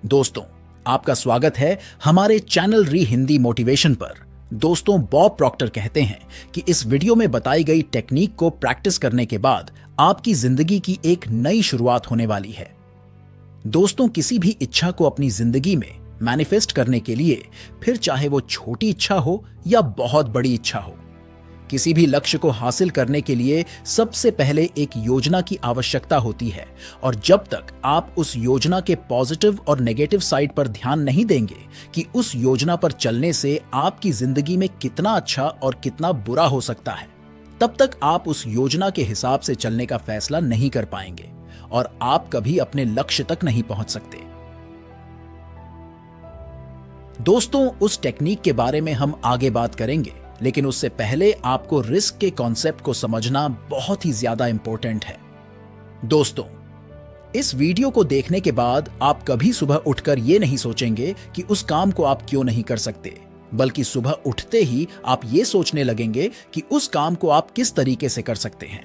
दोस्तों, आपका स्वागत है हमारे चैनल री हिंदी मोटिवेशन पर। दोस्तों, बॉब प्रॉक्टर कहते हैं कि इस वीडियो में बताई गई टेक्निक को प्रैक्टिस करने के बाद आपकी जिंदगी की एक नई शुरुआत होने वाली है। दोस्तों, किसी भी इच्छा को अपनी जिंदगी में मैनिफेस्ट करने के लिए, फिर चाहे वो छोटी इच्छा हो या बहुत बड़ी इच्छा हो, किसी भी लक्ष्य को हासिल करने के लिए सबसे पहले एक योजना की आवश्यकता होती है। और जब तक आप उस योजना के पॉजिटिव और नेगेटिव साइड पर ध्यान नहीं देंगे कि उस योजना पर चलने से आपकी जिंदगी में कितना अच्छा और कितना बुरा हो सकता है, तब तक आप उस योजना के हिसाब से चलने का फैसला नहीं कर पाएंगे और आप कभी अपने लक्ष्य तक नहीं पहुंच सकते। दोस्तों, उस टेक्निक के बारे में हम आगे बात करेंगे, लेकिन उससे पहले आपको रिस्क के कॉन्सेप्ट को समझना बहुत ही ज्यादा इंपॉर्टेंट है। दोस्तों, इस वीडियो को देखने के बाद आप कभी सुबह उठकर यह नहीं सोचेंगे कि उस काम को आप क्यों नहीं कर सकते, बल्कि सुबह उठते ही आप ये सोचने लगेंगे कि उस काम को आप किस तरीके से कर सकते हैं।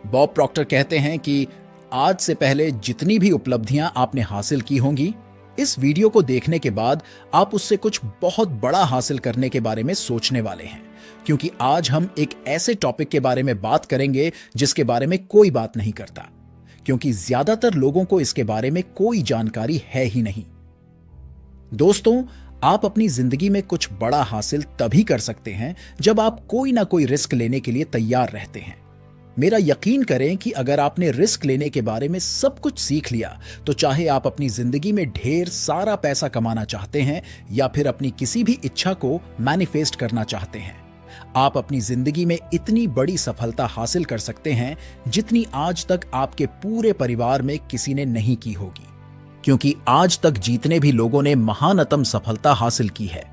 बॉब प्रॉक्टर कहते हैं कि आज से पहले जितनी भी उपलब्धियां आपने हासिल की होंगी, इस वीडियो को देखने के बाद आप उससे कुछ बहुत बड़ा हासिल करने के बारे में सोचने वाले हैं, क्योंकि आज हम एक ऐसे टॉपिक के बारे में बात करेंगे जिसके बारे में कोई बात नहीं करता, क्योंकि ज्यादातर लोगों को इसके बारे में कोई जानकारी है ही नहीं। दोस्तों, आप अपनी जिंदगी में कुछ बड़ा हासिल तभी कर सकते हैं जब आप कोई ना कोई रिस्क लेने के लिए तैयार रहते हैं। मेरा यकीन करें कि अगर आपने रिस्क लेने के बारे में सब कुछ सीख लिया, तो चाहे आप अपनी जिंदगी में ढेर सारा पैसा कमाना चाहते हैं या फिर अपनी किसी भी इच्छा को मैनिफेस्ट करना चाहते हैं, आप अपनी जिंदगी में इतनी बड़ी सफलता हासिल कर सकते हैं जितनी आज तक आपके पूरे परिवार में किसी ने नहीं की होगी। क्योंकि आज तक जितने भी लोगों ने महानतम सफलता हासिल की है,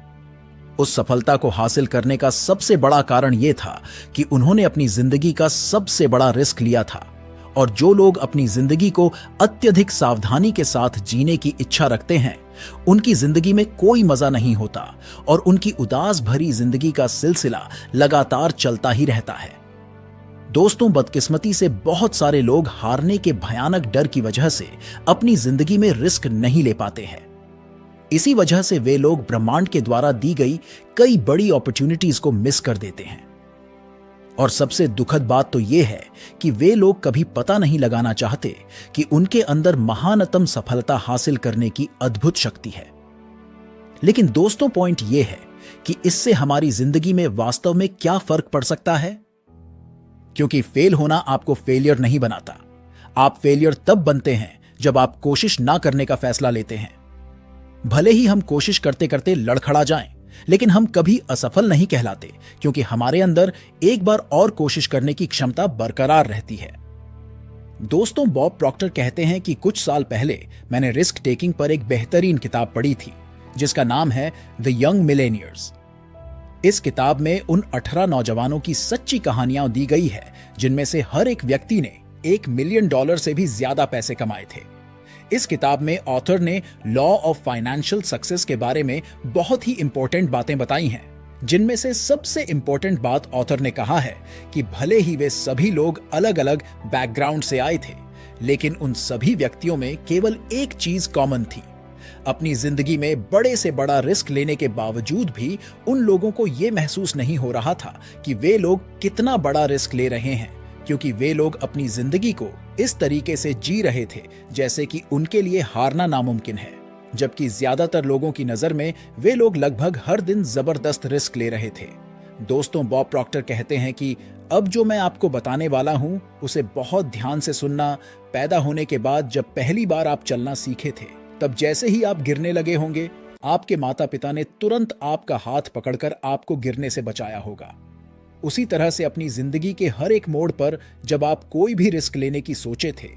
उस सफलता को हासिल करने का सबसे बड़ा कारण यह था कि उन्होंने अपनी जिंदगी का सबसे बड़ा रिस्क लिया था। और जो लोग अपनी जिंदगी को अत्यधिक सावधानी के साथ जीने की इच्छा रखते हैं, उनकी जिंदगी में कोई मजा नहीं होता और उनकी उदास भरी जिंदगी का सिलसिला लगातार चलता ही रहता है। दोस्तों, बदकिस्मती से बहुत सारे लोग हारने के भयानक डर की वजह से अपनी जिंदगी में रिस्क नहीं ले पाते हैं। इसी वजह से वे लोग ब्रह्मांड के द्वारा दी गई कई बड़ी अपॉर्चुनिटीज को मिस कर देते हैं। और सबसे दुखद बात तो यह है कि वे लोग कभी पता नहीं लगाना चाहते कि उनके अंदर महानतम सफलता हासिल करने की अद्भुत शक्ति है। लेकिन दोस्तों, पॉइंट यह है कि इससे हमारी जिंदगी में वास्तव में क्या फर्क पड़ सकता है। क्योंकि फेल होना आपको फेलियर नहीं बनाता। आप फेलियर तब बनते हैं जब आप कोशिश ना करने का फैसला लेते हैं। भले ही हम कोशिश करते करते लड़खड़ा जाएं, लेकिन हम कभी असफल नहीं कहलाते, क्योंकि हमारे अंदर एक बार और कोशिश करने की क्षमता बरकरार रहती है। दोस्तों, बॉब प्रॉक्टर कहते हैं कि कुछ साल पहले मैंने रिस्क टेकिंग पर एक बेहतरीन किताब पढ़ी थी, जिसका नाम है द यंग मिलेनियर्स। इस किताब में उन 18 नौजवानों की सच्ची कहानियां दी गई है जिनमें से हर एक व्यक्ति ने $1 मिलियन से भी ज्यादा पैसे कमाए थे। इस किताब में ऑथर ने लॉ ऑफ फाइनेंशियल सक्सेस के बारे में बहुत ही इंपॉर्टेंट बातें बताई हैं, जिनमें से सबसे इंपॉर्टेंट बात ऑथर ने कहा है कि भले ही वे सभी लोग अलग अलग बैकग्राउंड से आए थे, लेकिन उन सभी व्यक्तियों में केवल एक चीज कॉमन थी। अपनी जिंदगी में बड़े से बड़ा रिस्क लेने के बावजूद भी उन लोगों को यह महसूस नहीं हो रहा था कि वे लोग कितना बड़ा रिस्क ले रहे हैं, क्योंकि वे लोग अपनी जिंदगी को इस तरीके से जी रहे थे जैसे कि उनके लिए हारना नामुमकिन है। जबकि ज्यादातर लोगों की नजर में वे लोग लगभग हर दिन जबरदस्त रिस्क ले रहे थे। दोस्तों, बॉब प्रॉक्टर कहते हैं कि अब जो मैं आपको बताने वाला हूं, उसे बहुत ध्यान से सुनना। पैदा होने के बाद जब पहली बार आप चलना सीखे थे, तब जैसे ही आप गिरने लगे होंगे, आपके माता पिता ने तुरंत आपका हाथ पकड़कर आपको गिरने से बचाया होगा। उसी तरह से अपनी जिंदगी के हर एक मोड़ पर जब आप कोई भी रिस्क लेने की सोचे थे,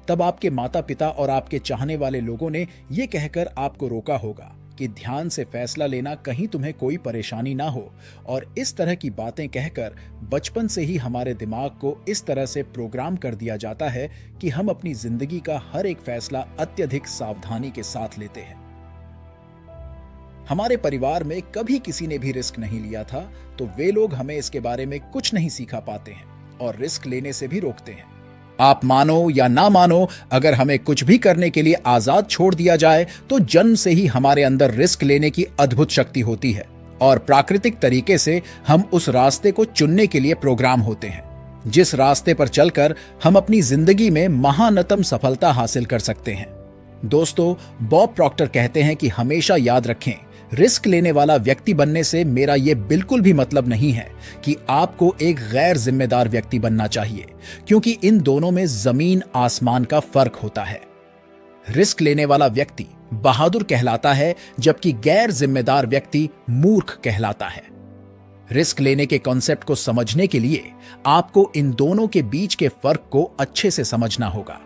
तब आपके माता पिता और आपके चाहने वाले लोगों ने यह कहकर आपको रोका होगा कि ध्यान से फैसला लेना, कहीं तुम्हें कोई परेशानी ना हो। और इस तरह की बातें कहकर बचपन से ही हमारे दिमाग को इस तरह से प्रोग्राम कर दिया जाता है कि हम अपनी जिंदगी का हर एक फैसला अत्यधिक सावधानी के साथ लेते हैं। हमारे परिवार में कभी किसी ने भी रिस्क नहीं लिया था, तो वे लोग हमें इसके बारे में कुछ नहीं सिखा पाते हैं और रिस्क लेने से भी रोकते हैं। आप मानो या ना मानो, अगर हमें कुछ भी करने के लिए आजाद छोड़ दिया जाए तो जन्म से ही हमारे अंदर रिस्क लेने की अद्भुत शक्ति होती है और प्राकृतिक तरीके से हम उस रास्ते को चुनने के लिए प्रोग्राम होते हैं जिस रास्ते पर चलकर हम अपनी जिंदगी में महानतम सफलता हासिल कर सकते हैं। दोस्तों, बॉब प्रॉक्टर कहते हैं कि हमेशा याद रखें, रिस्क लेने वाला व्यक्ति बनने से मेरा यह बिल्कुल भी मतलब नहीं है कि आपको एक गैर जिम्मेदार व्यक्ति बनना चाहिए, क्योंकि इन दोनों में जमीन आसमान का फर्क होता है। रिस्क लेने वाला व्यक्ति बहादुर कहलाता है, जबकि गैर जिम्मेदार व्यक्ति मूर्ख कहलाता है। रिस्क लेने के कॉन्सेप्ट को समझने के लिए आपको इन दोनों के बीच के फर्क को अच्छे से समझना होगा।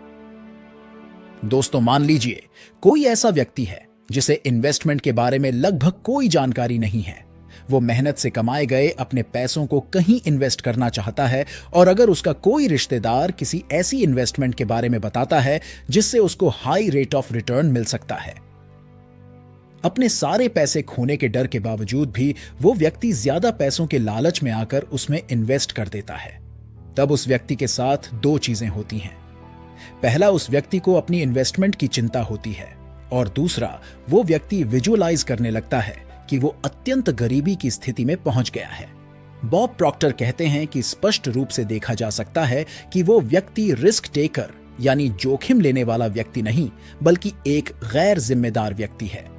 दोस्तों, मान लीजिए कोई ऐसा व्यक्ति है जिसे इन्वेस्टमेंट के बारे में लगभग कोई जानकारी नहीं है। वो मेहनत से कमाए गए अपने पैसों को कहीं इन्वेस्ट करना चाहता है और अगर उसका कोई रिश्तेदार किसी ऐसी इन्वेस्टमेंट के बारे में बताता है जिससे उसको हाई रेट ऑफ रिटर्न मिल सकता है, अपने सारे पैसे खोने के डर के बावजूद भी वो व्यक्ति ज्यादा पैसों के लालच में आकर उसमें इन्वेस्ट कर देता है। तब उस व्यक्ति के साथ दो चीजें होती हैं। पहला, उस व्यक्ति को अपनी इन्वेस्टमेंट की चिंता होती है और दूसरा, वो व्यक्ति विजुअलाइज करने लगता है कि वो अत्यंत गरीबी की स्थिति में पहुंच गया है। बॉब प्रॉक्टर कहते हैं कि स्पष्ट रूप से देखा जा सकता है कि वो व्यक्ति रिस्क टेकर यानी जोखिम लेने वाला व्यक्ति नहीं, बल्कि एक गैर जिम्मेदार व्यक्ति है।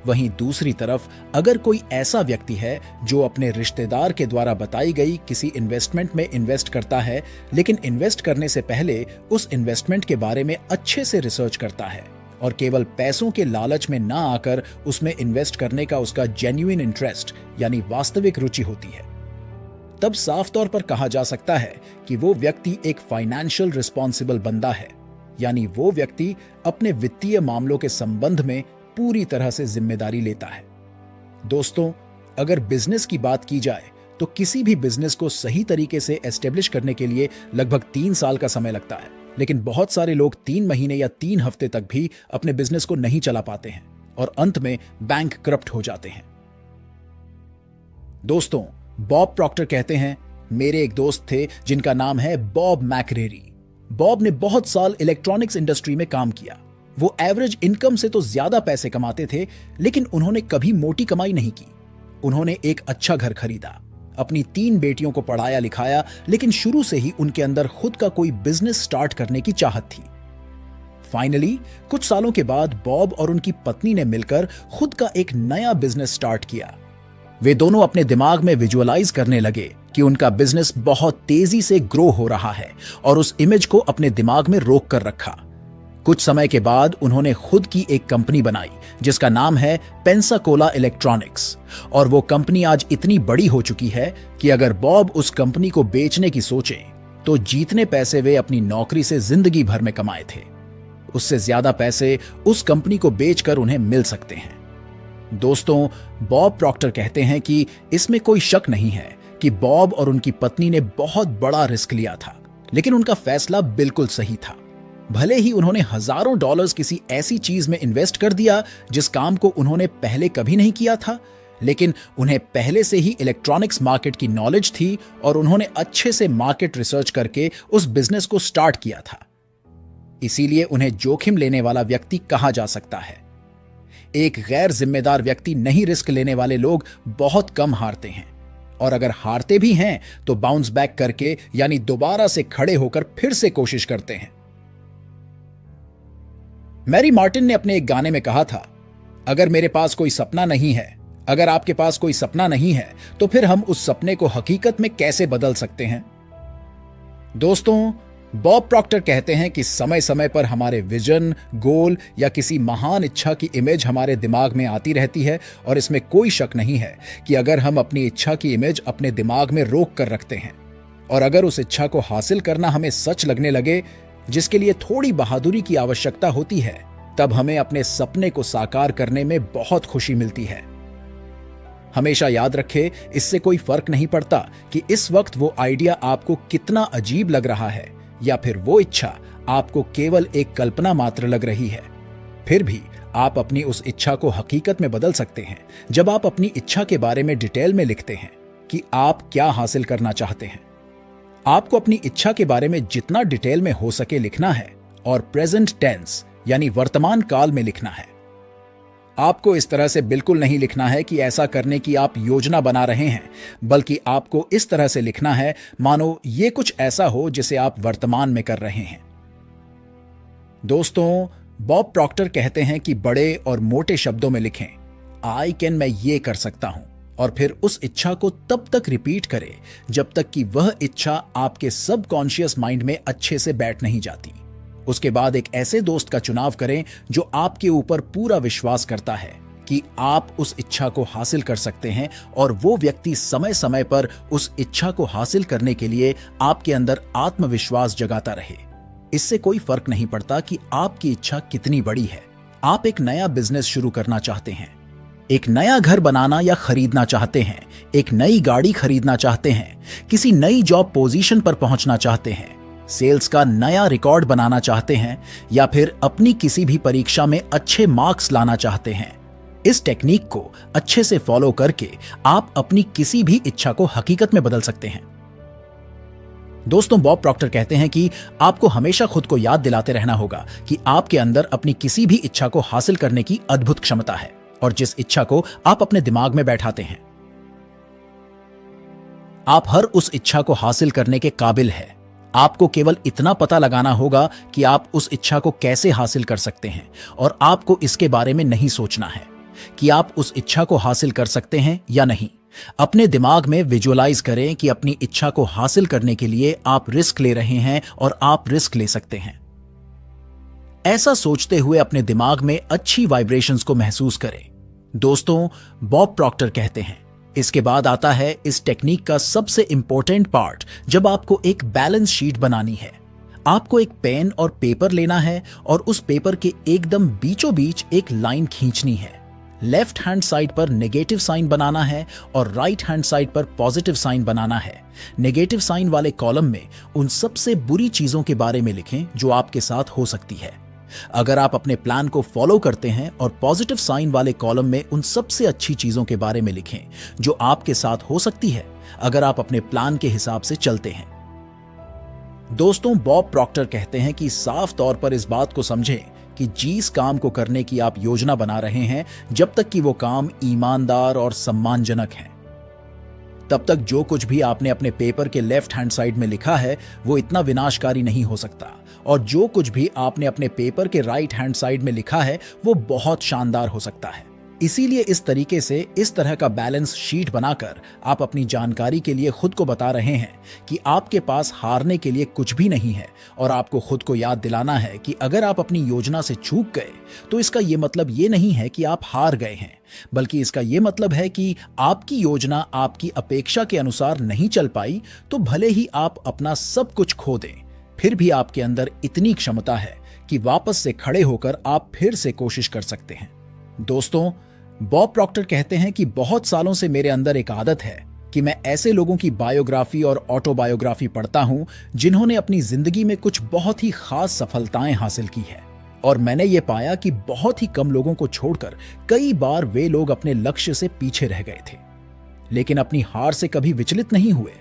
वहीं दूसरी तरफ अगर कोई ऐसा व्यक्ति है जो अपने रिश्तेदार के द्वारा बताई गई किसी इन्वेस्टमेंट में इन्वेस्ट करता है, लेकिन इन्वेस्ट करने से पहले उस इन्वेस्टमेंट के बारे में अच्छे से रिसर्च करता है और केवल पैसों के लालच में ना आकर उसमें इन्वेस्ट करने का उसका जेन्युइन इंटरेस्ट यानी वास्तविक रुचि होती है, तब साफ तौर पर कहा जा सकता है कि वो व्यक्ति एक फाइनेंशियल रिस्पॉन्सिबल बंदा है, यानी वो व्यक्ति अपने वित्तीय मामलों के संबंध में पूरी तरह से जिम्मेदारी लेता है। दोस्तों, अगर बिजनेस की बात की जाए तो किसी भी बिजनेस को सही तरीके से एस्टेब्लिश करने के लिए लगभग 3 साल का समय लगता है, लेकिन बहुत सारे लोग 3 महीने या 3 हफ्ते तक भी अपने बिजनेस को नहीं चला पाते हैं और अंत में बैंक करप्ट हो जाते हैं। दोस्तों, बॉब प्रॉक्टर कहते हैं, मेरे एक दोस्त थे जिनका नाम है बॉब मैकरेरी। बॉब ने बहुत साल इलेक्ट्रॉनिक्स इंडस्ट्री में काम किया। वो एवरेज इनकम से तो ज्यादा पैसे कमाते थे, लेकिन उन्होंने कभी मोटी कमाई नहीं की। उन्होंने एक अच्छा घर खरीदा, अपनी 3 बेटियों को पढ़ाया लिखाया, लेकिन शुरू से ही उनके अंदर खुद का कोई बिजनेस स्टार्ट करने की चाहत थी। फाइनली कुछ सालों के बाद बॉब और उनकी पत्नी ने मिलकर खुद का एक नया बिजनेस स्टार्ट किया। वे दोनों अपने दिमाग में विजुअलाइज करने लगे कि उनका बिजनेस बहुत तेजी से ग्रो हो रहा है और उस इमेज को अपने दिमाग में रोक कर रखा। कुछ समय के बाद उन्होंने खुद की एक कंपनी बनाई जिसका नाम है पेंसाकोला इलेक्ट्रॉनिक्स, और वो कंपनी आज इतनी बड़ी हो चुकी है कि अगर बॉब उस कंपनी को बेचने की सोचे तो जितने पैसे वे अपनी नौकरी से जिंदगी भर में कमाए थे, उससे ज्यादा पैसे उस कंपनी को बेचकर उन्हें मिल सकते हैं। दोस्तों, बॉब प्रॉक्टर कहते हैं कि इसमें कोई शक नहीं है कि बॉब और उनकी पत्नी ने बहुत बड़ा रिस्क लिया था, लेकिन उनका फैसला बिल्कुल सही था। भले ही उन्होंने हजारों डॉलर्स किसी ऐसी चीज में इन्वेस्ट कर दिया जिस काम को उन्होंने पहले कभी नहीं किया था, लेकिन उन्हें पहले से ही इलेक्ट्रॉनिक्स मार्केट की नॉलेज थी और उन्होंने अच्छे से मार्केट रिसर्च करके उस बिजनेस को स्टार्ट किया था। इसीलिए उन्हें जोखिम लेने वाला व्यक्ति कहा जा सकता है। एक गैर जिम्मेदार व्यक्ति नहीं रिस्क लेने वाले लोग बहुत कम हारते हैं, और अगर हारते भी हैं तो बाउंस बैक करके यानी दोबारा से खड़े होकर फिर से कोशिश करते हैं। मैरी मार्टिन ने अपने एक गाने में कहा था, अगर मेरे पास कोई सपना नहीं है, अगर आपके पास कोई सपना नहीं है, तो फिर हम उस सपने को हकीकत में कैसे बदल सकते हैं। दोस्तों, बॉब प्रॉक्टर कहते हैं कि समय समय पर हमारे विजन, गोल या किसी महान इच्छा की इमेज हमारे दिमाग में आती रहती है, और इसमें कोई शक नहीं है कि अगर हम अपनी इच्छा की इमेज अपने दिमाग में रोक कर रखते हैं और अगर उस इच्छा को हासिल करना हमें सच लगने लगे, जिसके लिए थोड़ी बहादुरी की आवश्यकता होती है, तब हमें अपने सपने को साकार करने में बहुत खुशी मिलती है। हमेशा याद रखें, इससे कोई फर्क नहीं पड़ता कि इस वक्त वो आइडिया आपको कितना अजीब लग रहा है या फिर वो इच्छा आपको केवल एक कल्पना मात्र लग रही है। फिर भी आप अपनी उस इच्छा को हकीकत में बदल सकते हैं जब आप अपनी इच्छा के बारे में डिटेल में लिखते हैं कि आप क्या हासिल करना चाहते हैं। आपको अपनी इच्छा के बारे में जितना डिटेल में हो सके लिखना है और प्रेजेंट टेंस यानी वर्तमान काल में लिखना है। आपको इस तरह से बिल्कुल नहीं लिखना है कि ऐसा करने की आप योजना बना रहे हैं, बल्कि आपको इस तरह से लिखना है मानो ये कुछ ऐसा हो जिसे आप वर्तमान में कर रहे हैं। दोस्तों, बॉब प्रॉक्टर कहते हैं कि बड़े और मोटे शब्दों में लिखें, आई कैन, मैं ये कर सकता हूं, और फिर उस इच्छा को तब तक रिपीट करें जब तक कि वह इच्छा आपके सबकॉन्शियस माइंड में अच्छे से बैठ नहीं जाती। उसके बाद एक ऐसे दोस्त का चुनाव करें जो आपके ऊपर पूरा विश्वास करता है कि आप उस इच्छा को हासिल कर सकते हैं, और वो व्यक्ति समय समय पर उस इच्छा को हासिल करने के लिए आपके अंदर आत्मविश्वास जगाता रहे। इससे कोई फर्क नहीं पड़ता कि आपकी इच्छा कितनी बड़ी है। आप एक नया बिजनेस शुरू करना चाहते हैं, एक नया घर बनाना या खरीदना चाहते हैं, एक नई गाड़ी खरीदना चाहते हैं, किसी नई जॉब पोजीशन पर पहुंचना चाहते हैं, सेल्स का नया रिकॉर्ड बनाना चाहते हैं, या फिर अपनी किसी भी परीक्षा में अच्छे मार्क्स लाना चाहते हैं। इस टेक्निक को अच्छे से फॉलो करके आप अपनी किसी भी इच्छा को हकीकत में बदल सकते हैं। दोस्तों, बॉब प्रॉक्टर कहते हैं कि आपको हमेशा खुद को याद दिलाते रहना होगा कि आपके अंदर अपनी किसी भी इच्छा को हासिल करने की अद्भुत क्षमता है, और जिस इच्छा को आप अपने दिमाग में बैठाते हैं, आप हर उस इच्छा को हासिल करने के काबिल है। आपको केवल इतना पता लगाना होगा कि आप उस इच्छा को कैसे हासिल कर सकते हैं, और आपको इसके बारे में नहीं सोचना है कि आप उस इच्छा को हासिल कर सकते हैं या नहीं। अपने दिमाग में विजुअलाइज करें कि अपनी इच्छा को हासिल करने के लिए आप रिस्क ले रहे हैं और आप रिस्क ले सकते हैं। ऐसा सोचते हुए अपने दिमाग में अच्छी वाइब्रेशंस को महसूस करें। दोस्तों, बॉब प्रॉक्टर कहते हैं, इसके बाद आता है इस टेक्निक का सबसे इंपॉर्टेंट पार्ट, जब आपको एक बैलेंस शीट बनानी है। आपको एक पेन और पेपर लेना है और उस पेपर के एकदम बीचों बीच एक लाइन खींचनी है। लेफ्ट हैंड साइड पर नेगेटिव साइन बनाना है और राइट हैंड साइड पर पॉजिटिव साइन बनाना है। नेगेटिव साइन वाले कॉलम में उन सबसे बुरी चीजों के बारे में लिखें जो आपके साथ हो सकती है। अगर आप अपने प्लान को फॉलो करते हैं और पॉजिटिव साइन वाले कॉलम में उन सबसे अच्छी चीजों के बारे में लिखें जो आपके साथ हो सकती है, अगर आप अपने प्लान के हिसाब से चलते हैं। दोस्तों, बॉब प्रॉक्टर कहते हैं कि साफ तौर पर इस बात को समझें कि जिस काम को करने की आप योजना बना रहे हैं, जब तक कि वो काम ईमानदार और सम्मानजनक है, तब तक जो कुछ भी आपने अपने पेपर के लेफ्ट हैंड साइड में लिखा है वो इतना विनाशकारी नहीं हो सकता, और जो कुछ भी आपने अपने पेपर के राइट हैंड साइड में लिखा है वो बहुत शानदार हो सकता है। इसीलिए इस तरीके से, इस तरह का बैलेंस शीट बनाकर आप अपनी जानकारी के लिए खुद को बता रहे हैं कि आपके पास हारने के लिए कुछ भी नहीं है, और आपको खुद को याद दिलाना है कि अगर आप अपनी योजना से चूक गए तो इसका ये मतलब ये नहीं है कि आप हार गए हैं, बल्कि इसका ये मतलब है कि आपकी योजना आपकी अपेक्षा के अनुसार नहीं चल पाई, तो भले ही आप अपना सब कुछ खो दें, फिर भी आपके अंदर इतनी क्षमता है कि वापस से खड़े होकर आप फिर से कोशिश कर सकते हैं। दोस्तों, बॉब प्रॉक्टर कहते हैं कि बहुत सालों से मेरे अंदर एक आदत है कि मैं ऐसे लोगों की बायोग्राफी और ऑटोबायोग्राफी पढ़ता हूं जिन्होंने अपनी जिंदगी में कुछ बहुत ही खास सफलताएं हासिल की है, और मैंने ये पाया कि बहुत ही कम लोगों को छोड़कर कई बार वे लोग अपने लक्ष्य से पीछे रह गए थे, लेकिन अपनी हार से कभी विचलित नहीं हुए।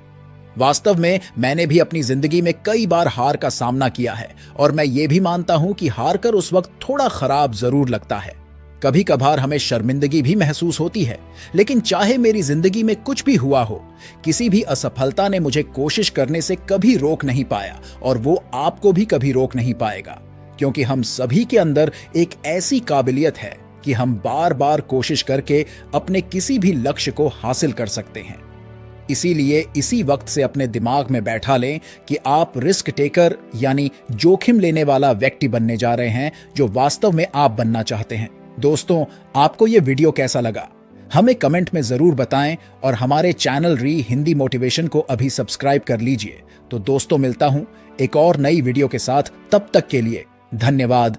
वास्तव में मैंने भी अपनी जिंदगी में कई बार हार का सामना किया है, और मैं ये भी मानता हूं कि हार कर उस वक्त थोड़ा खराब जरूर लगता है। कभी कभार हमें शर्मिंदगी भी महसूस होती है, लेकिन चाहे मेरी जिंदगी में कुछ भी हुआ हो, किसी भी असफलता ने मुझे कोशिश करने से कभी रोक नहीं पाया, और वो आपको भी कभी रोक नहीं पाएगा, क्योंकि हम सभी के अंदर एक ऐसी काबिलियत है कि हम बार बार कोशिश करके अपने किसी भी लक्ष्य को हासिल कर सकते हैं। इसीलिए इसी वक्त से अपने दिमाग में बैठा लें कि आप रिस्क टेकर यानी जोखिम लेने वाला व्यक्ति बनने जा रहे हैं, जो वास्तव में आप बनना चाहते हैं। दोस्तों, आपको ये वीडियो कैसा लगा हमें कमेंट में जरूर बताएं, और हमारे चैनल री हिंदी मोटिवेशन को अभी सब्सक्राइब कर लीजिए। तो दोस्तों, मिलता हूं एक और नई वीडियो के साथ, तब तक के लिए धन्यवाद।